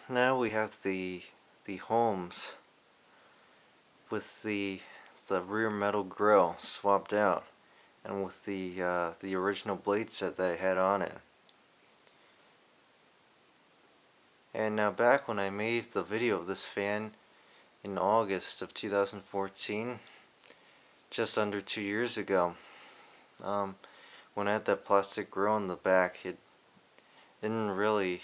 now we have the Holmes with the rear metal grille swapped out, and with the original blade set that I had on it. And now back when I made the video of this fan in August of 2014, just under 2 years ago, when I had that plastic grill in the back, it didn't really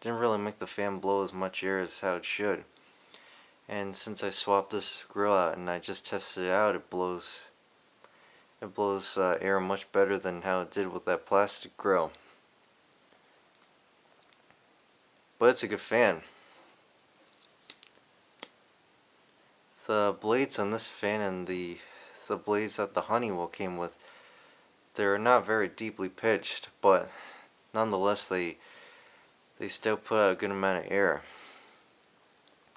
make the fan blow as much air as how it should. And since I swapped this grill out and I just tested it out, it blows air much better than how it did with that plastic grill. But it's a good fan. The blades on this fan and the blades that the Honeywell came with, they're not very deeply pitched, but nonetheless they still put out a good amount of air.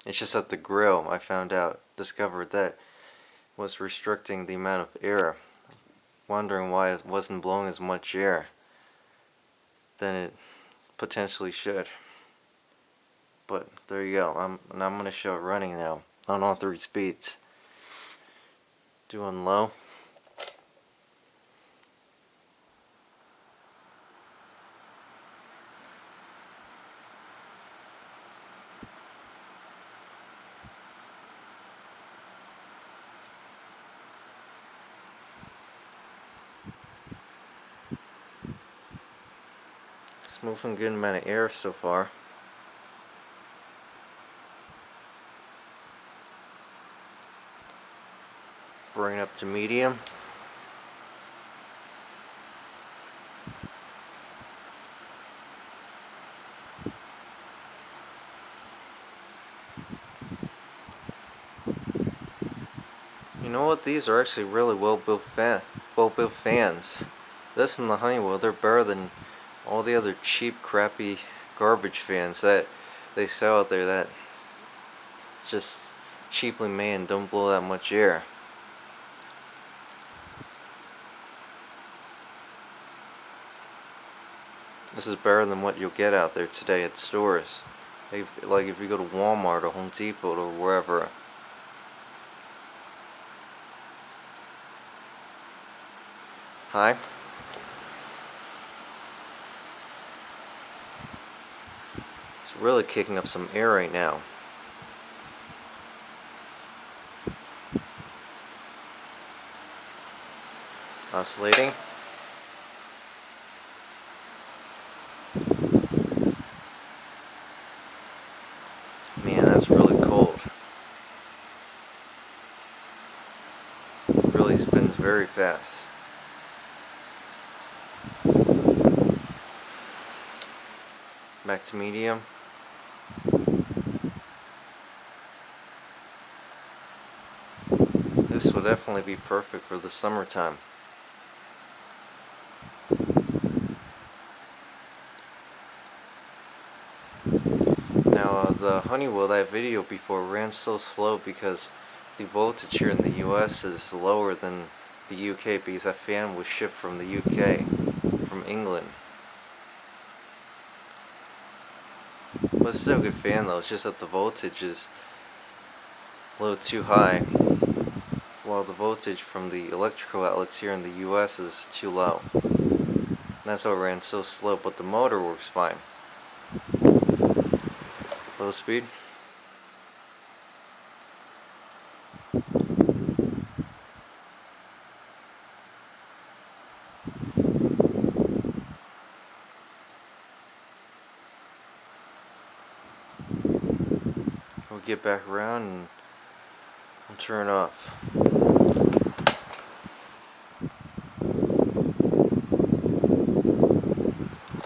It's just that the grill, I discovered that was restricting the amount of air, wondering why it wasn't blowing as much air than it potentially should. But there you go. I'm going to show it running now on all 3 speeds. Doing low. It's moving a good amount of air so far. Bring it up to medium. You know what? These are actually really well-built fans. This and the Honeywell, they're better than all the other cheap, crappy garbage fans that they sell out there that just cheaply made and don't blow that much air. This is better than what you'll get out there today at stores. Like if you go to Walmart or Home Depot or wherever. Hi. It's really kicking up some air right now. Oscillating. Man, that's really cold. It really spins very fast. Back to medium. This will definitely be perfect for the summertime. Now the Honeywell, that video before, ran so slow because the voltage here in the US is lower than the UK, because that fan was shipped from the UK, from England. But it's still a good fan though, it's just that the voltage is a little too high, while the voltage from the electrical outlets here in the US is too low. That's why it ran so slow, but the motor works fine. Low speed. We'll get back around and we'll turn it off.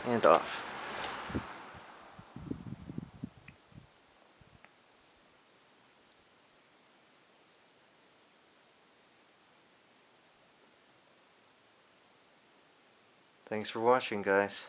And off. Thanks for watching, guys.